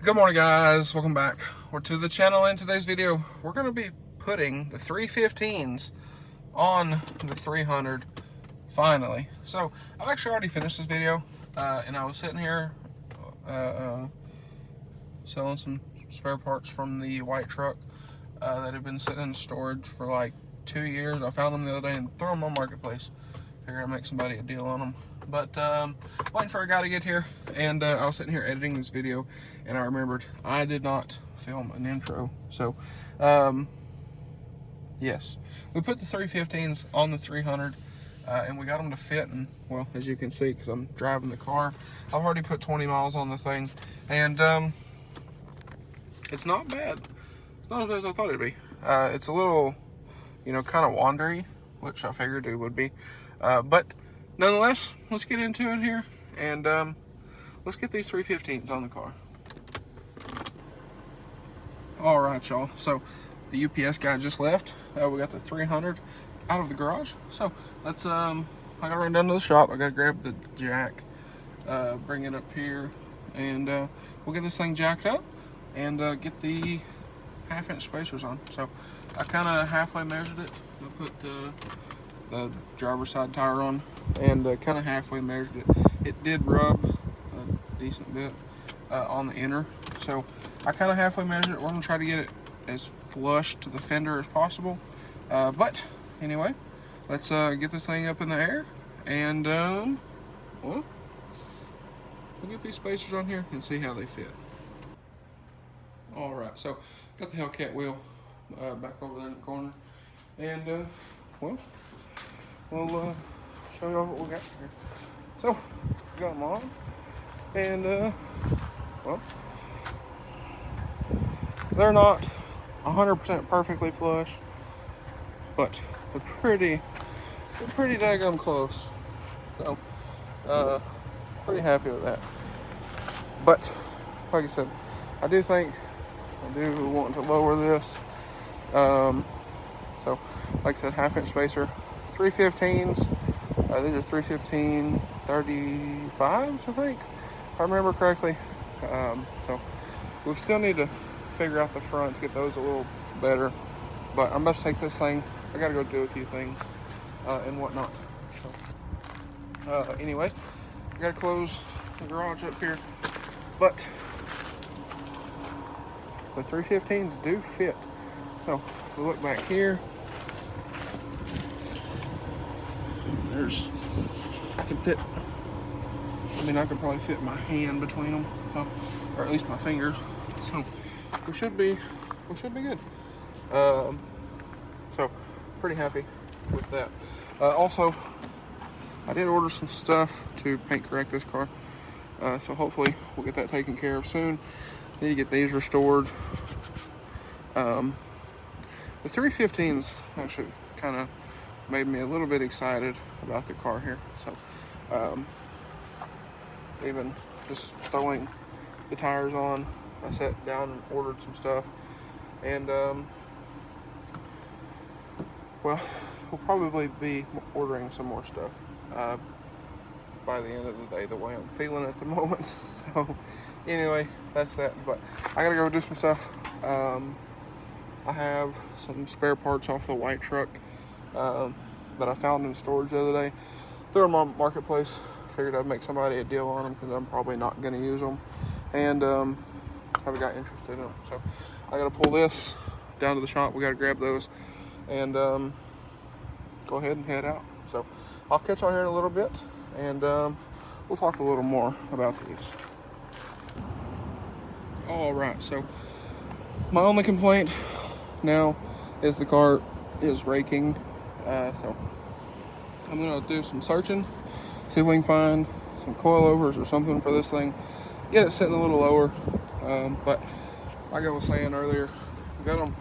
Good morning, guys. Welcome back. We're to the channel. In today's video, we're going to be putting the 315s on the 300 finally. So I've actually already finished this video, and I was sitting here selling some spare parts from the white truck that had been sitting in storage for like 2 years. I found them the other day and threw them on Marketplace. Figured I'd make somebody a deal on them. But waiting for a guy to get here, and I was sitting here editing this video, and I remembered I did not film an intro. So yes, we put the 315s on the 300, and we got them to fit. And well, as you can see, because I'm driving the car, I've already put 20 miles on the thing, and it's not bad. It's not as bad as I thought it'd be. It's a little, kind of wandery, which I figured it would be, but nonetheless, let's get into it here, and let's get these 315s on the car. All right, y'all. So the UPS guy just left. We got the 300 out of the garage. So let's. I gotta run down to the shop. I gotta grab the jack, bring it up here, and we'll get this thing jacked up and get the 1/2-inch spacers on. So I kind of halfway measured it. I put the driver's side tire on and kind of halfway measured it. It did rub a decent bit on the inner, so I kind of halfway measured it. We're gonna try to get it as flush to the fender as possible, but anyway, let's get this thing up in the air, and well, we'll get these spacers on here and see how they fit. All right, so got the Hellcat wheel back over there in the corner, and well, we'll show y'all what we got here. So, we got them on, and well, they're not 100% perfectly flush, but they're pretty daggum close. So, pretty happy with that. But, like I said, I do want to lower this. So, like I said, 1/2-inch spacer, 315s. These are 315 35s, I think, if I remember correctly. So we still need to figure out the fronts, get those a little better. But I'm about to take this thing. I gotta go do a few things and whatnot. So anyway, I gotta close the garage up here. But the 315s do fit. So we look back here. I could probably fit my hand between them, or at least my fingers. So we should be good. So pretty happy with that. Also, I did order some stuff to paint correct this car. So hopefully we'll get that taken care of soon. Need to get these restored. The 315s actually kind of made me a little bit excited about the car here. So even just throwing the tires on, I sat down and ordered some stuff, and well, we'll probably be ordering some more stuff by the end of the day, the way I'm feeling at the moment. So anyway, that's that. But I gotta go do some stuff. I have some spare parts off the white truck that I found in storage the other day. Threw them on Marketplace. Figured I'd make somebody a deal on them because I'm probably not going to use them, and haven't got interested in them. So I got to pull this down to the shop. We got to grab those and go ahead and head out. So I'll catch y'all here in a little bit, and we'll talk a little more about these. All right, so my only complaint now is the car is raking. So I'm gonna do some searching, see if we can find some coilovers or something for this thing, get it sitting a little lower. But like I was saying earlier, we got them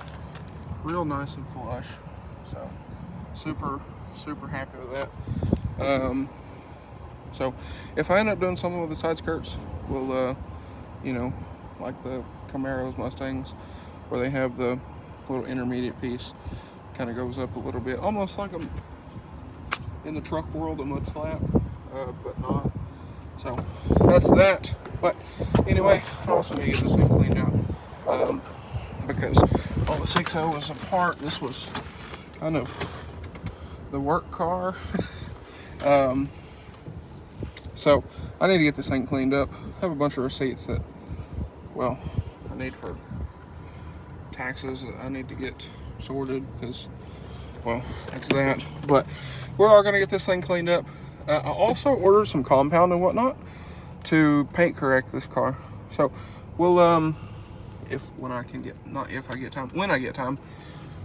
real nice and flush. So super happy with that. So if I end up doing something with the side skirts, we'll like the Camaros, Mustangs, where they have the little intermediate piece, kind of goes up a little bit, almost like in the truck world, a mud flap, but not. So that's that. But anyway, I also need to get this thing cleaned out because all the 6.0 was apart. This was kind of the work car. So I need to get this thing cleaned up. I have a bunch of receipts that, well, I need for taxes that I need to get sorted because, well, that's that. But we're all gonna get this thing cleaned up. I also ordered some compound and whatnot to paint correct this car. So we'll when I get time,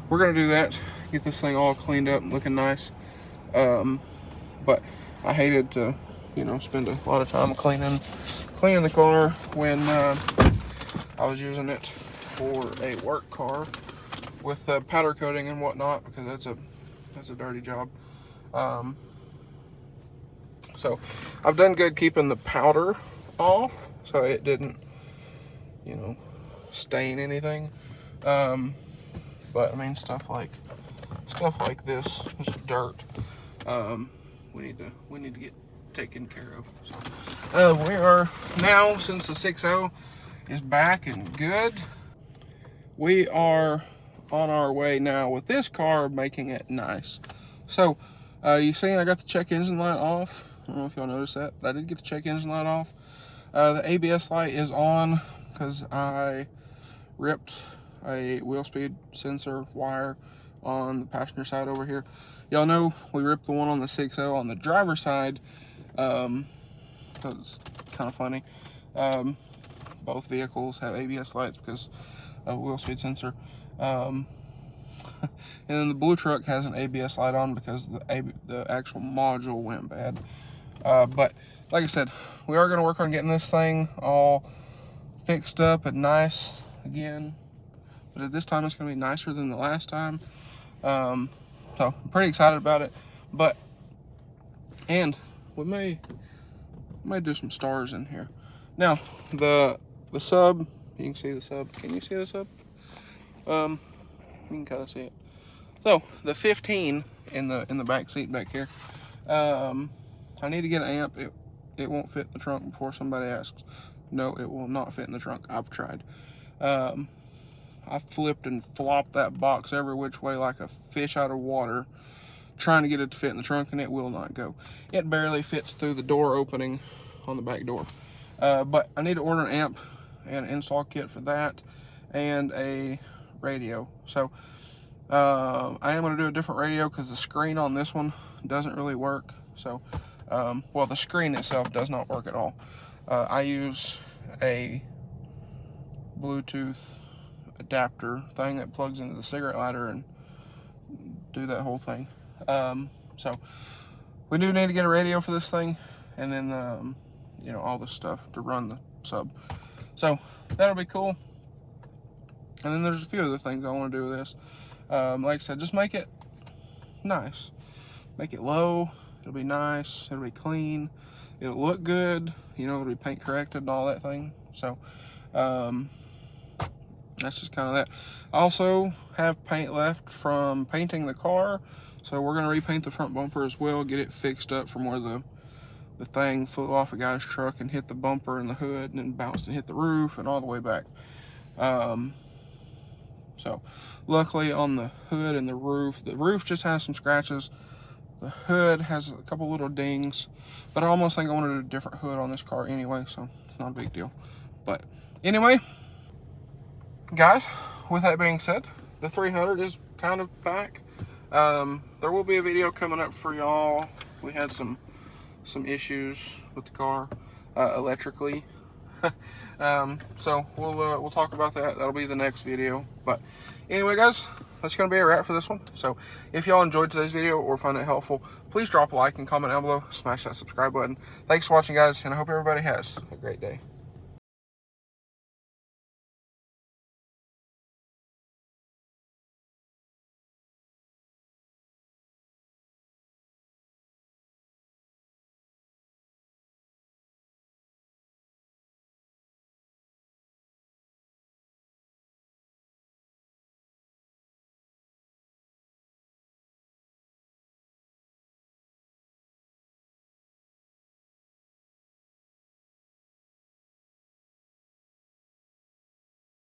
we're gonna do that. Get this thing all cleaned up and looking nice. But I hated to, spend a lot of time cleaning the car when I was using it for a work car with powder coating and whatnot, because that's a dirty job. So I've done good keeping the powder off so it didn't, stain anything. But I mean, stuff like this, just dirt, we need to get taken care of. So we are now, since the 6.0 is back and good, we are on our way now with this car, making it nice. So you see I got the check engine light off. I don't know if y'all noticed that, but I did get the check engine light off. The ABS light is on because I ripped a wheel speed sensor wire on the passenger side over here. Y'all know we ripped the one on the 6.0 on the driver's side. So it's kind of funny. Both vehicles have ABS lights because of wheel speed sensor. And then the blue truck has an ABS light on because the actual module went bad. But like I said, we are going to work on getting this thing all fixed up and nice again. But at this time, it's going to be nicer than the last time. So I'm pretty excited about it. And we may do some stars in here. Now, the sub, you can see the sub. Can you see the sub? You can kind of see it. So the 15 in the back seat back here. I need to get an amp. It won't fit in the trunk before somebody asks. No, it will not fit in the trunk. I've tried. I flipped and flopped that box every which way like a fish out of water, trying to get it to fit in the trunk, and it will not go. It barely fits through the door opening on the back door. But I need to order an amp and an install kit for that, and a radio. So I am going to do a different radio because the screen on this one doesn't really work. So well, the screen itself does not work at all. I use a Bluetooth adapter thing that plugs into the cigarette lighter and do that whole thing. So we do need to get a radio for this thing, and then all the stuff to run the sub. So that'll be cool. And then there's a few other things I want to do with this. Like I said, just make it nice. Make it low. It'll be nice. It'll be clean. It'll look good. It'll be paint corrected and all that thing. So that's just kind of that. I also have paint left from painting the car, so we're going to repaint the front bumper as well, get it fixed up from where the thing flew off a guy's truck and hit the bumper and the hood and then bounced and hit the roof and all the way back. So luckily on the hood and the roof just has some scratches. The hood has a couple little dings, but I almost think I wanted a different hood on this car anyway, so it's not a big deal. But anyway, guys, with that being said, the 300 is kind of back. There will be a video coming up for y'all. We had some issues with the car electrically. So we'll talk about that. That'll be the next video. But anyway, guys, that's going to be a wrap for this one. So if y'all enjoyed today's video or found it helpful, please drop a like and comment down below. Smash that subscribe button. Thanks for watching, guys, and I hope everybody has a great day.